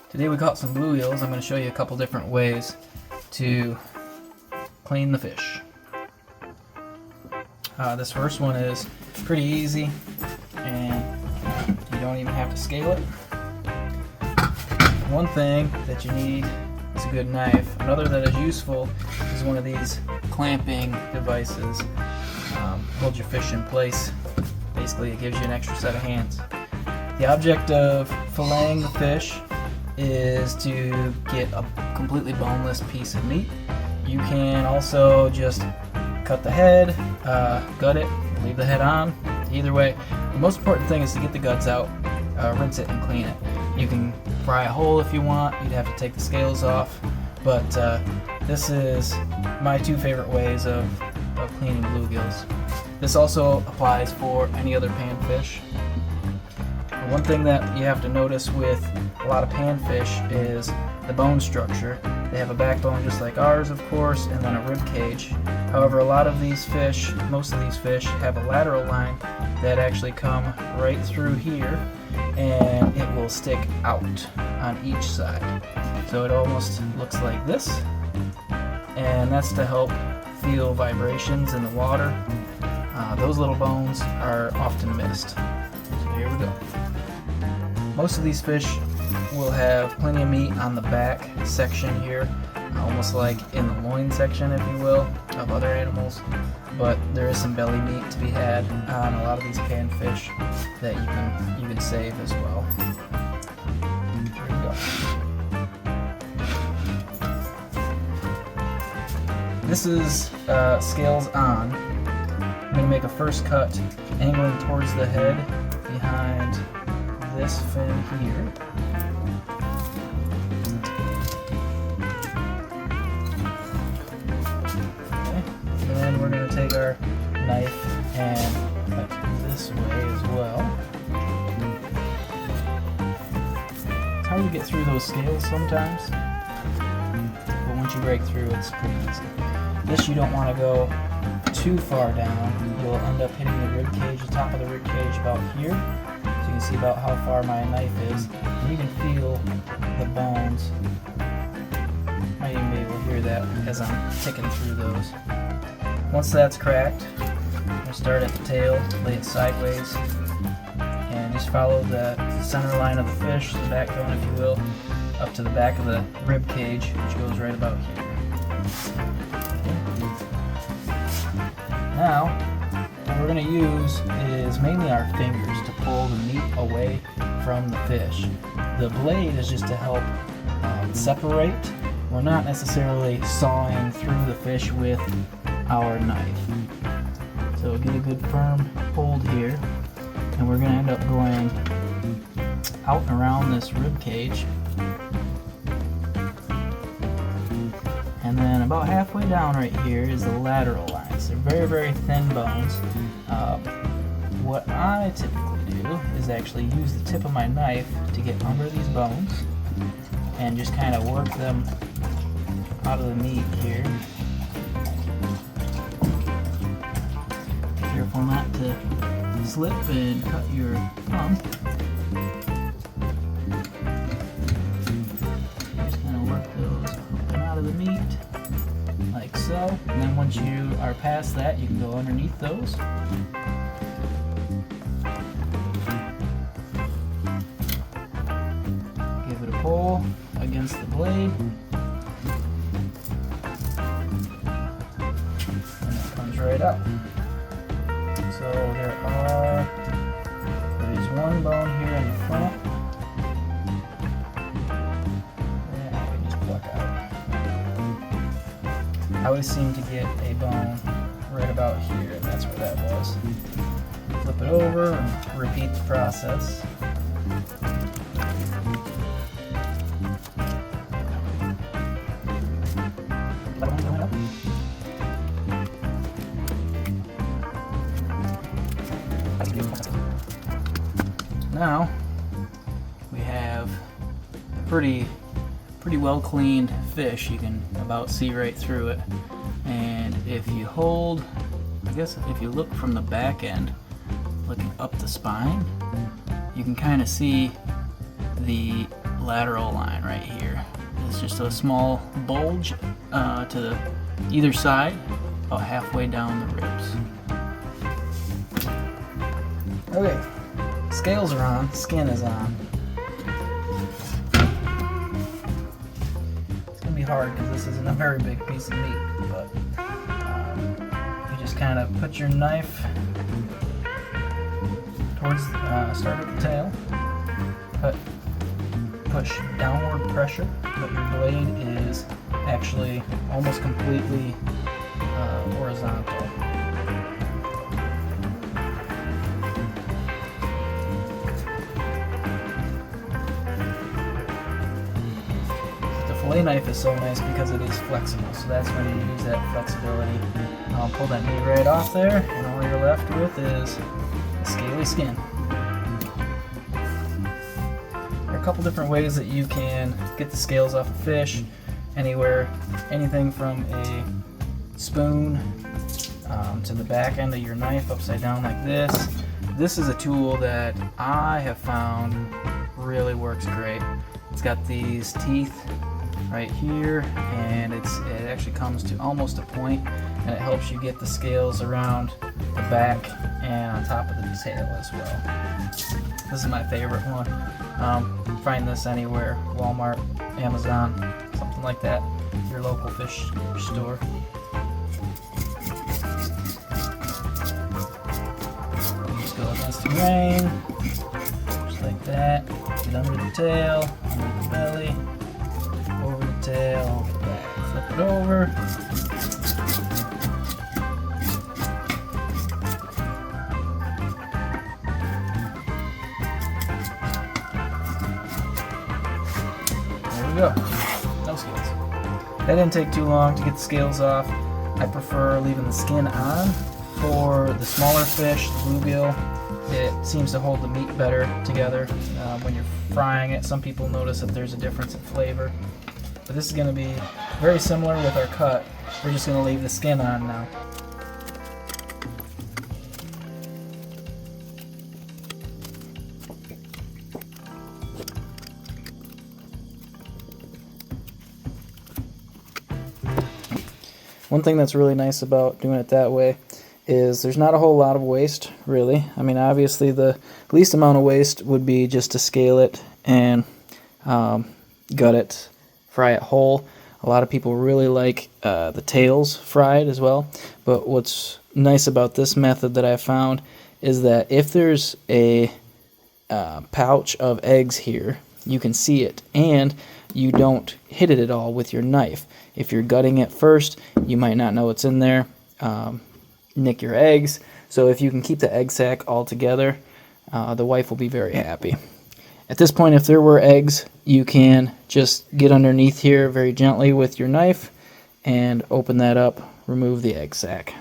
Today we caught some bluegills. I'm going to show you a couple different ways to clean the fish. This first one is pretty easy and you don't even have to scale it. One thing that you need is a good knife. Another that is useful is one of these clamping devices. Holds your fish in place. Basically it gives you an extra set of hands. The object of filleting the fish is to get a completely boneless piece of meat. You can also just cut the head, gut it, leave the head on. Either way, the most important thing is to get the guts out, rinse it and clean it. You can fry a hole if you want. You'd have to take the scales off, but this is my two favorite ways of cleaning bluegills. This also applies for any other panfish. One thing that you have to notice with a lot of panfish is the bone structure. They have a backbone just like ours, of course, and then a rib cage. However, a lot of these fish, most of these fish, have a lateral line that actually come right through here, and it will stick out on each side. So it almost looks like this, and that's to help feel vibrations in the water. Those little bones are often missed. So here we go. Most of these fish will have plenty of meat on the back section here, almost like in the loin section, if you will, of other animals. But there is some belly meat to be had on a lot of these panfish that you can save as well. There you go. This is scales on. I'm going to make a first cut angling towards the head behind this fin here. Okay. And we're going to take our knife and cut this way as well. It's hard to get through those scales sometimes, but once you break through, it's pretty easy. This you don't want to go too far down. You'll end up hitting the rib cage, the top of the rib cage about here. So you can see about how far my knife is. And you can feel the bones. Might even be able to hear that as I'm ticking through those. Once that's cracked, I'm going to start at the tail, lay it sideways, and just follow the center line of the fish, the backbone if you will, up to the back of the rib cage, which goes right about here. Now, what we're going to use is mainly our fingers to pull the meat away from the fish. The blade is just to help separate. We're not necessarily sawing through the fish with our knife. So get a good firm hold here, and we're going to end up going out and around this rib cage. And then about halfway down right here is the lateral lines. They're very, very thin bones. What I typically do is actually use the tip of my knife to get under these bones and just kind of work them out of the meat here. Careful not to slip and cut your thumb. Just kind of work those out of the meat like so, and then once you are past that, you can go underneath those. Give it a pull against the blade, and it comes right up. So there is one bone here in the front. I always seem to get a bone right about here, and that's where that was. Flip it over and repeat the process. Now we have a pretty well cleaned fish. You can about see right through it, and if you hold, I guess if you look from the back end, looking up the spine, you can kind of see the lateral line right here. It's just a small bulge to either side, about halfway down the ribs. Okay, scales are on, skin is on. It's gonna be hard because this isn't a very big piece of meat, but you just kind of put your knife towards, start at the tail, push downward pressure, but your blade is actually almost completely horizontal. The fillet knife is so nice because it is flexible, so that's when you use that flexibility. Pull that meat right off there, and all you're left with is a scaly skin. There are a couple different ways that you can get the scales off a fish. Anything from a spoon to the back end of your knife upside down like this. This is a tool that I have found really works great. It's got these teeth right here, and it actually comes to almost a point, and it helps you get the scales around the back and on top of the tail as well. This is my favorite one. Find this anywhere, Walmart, Amazon, something like that, your local fish store. Just go against the grain, just like that. Get under the tail, under the belly, over the tail, back. Flip it over. There we go. No scales. That didn't take too long to get the scales off. I prefer leaving the skin on. For the smaller fish, the bluegill, it seems to hold the meat better together when you're frying it. Some people notice that there's a difference in flavor. But this is going to be very similar with our cut. We're just going to leave the skin on now. One thing that's really nice about doing it that way is there's not a whole lot of waste, really. I mean, obviously the least amount of waste would be just to scale it and gut it, fry it whole. A lot of people really like the tails fried as well. But what's nice about this method that I found is that if there's a pouch of eggs here, you can see it, and you don't hit it at all with your knife. If you're gutting it first, you might not know what's in there, nick your eggs. So if you can keep the egg sac all together, the wife will be very happy. At this point, if there were eggs, you can just get underneath here very gently with your knife and open that up, remove the egg sac.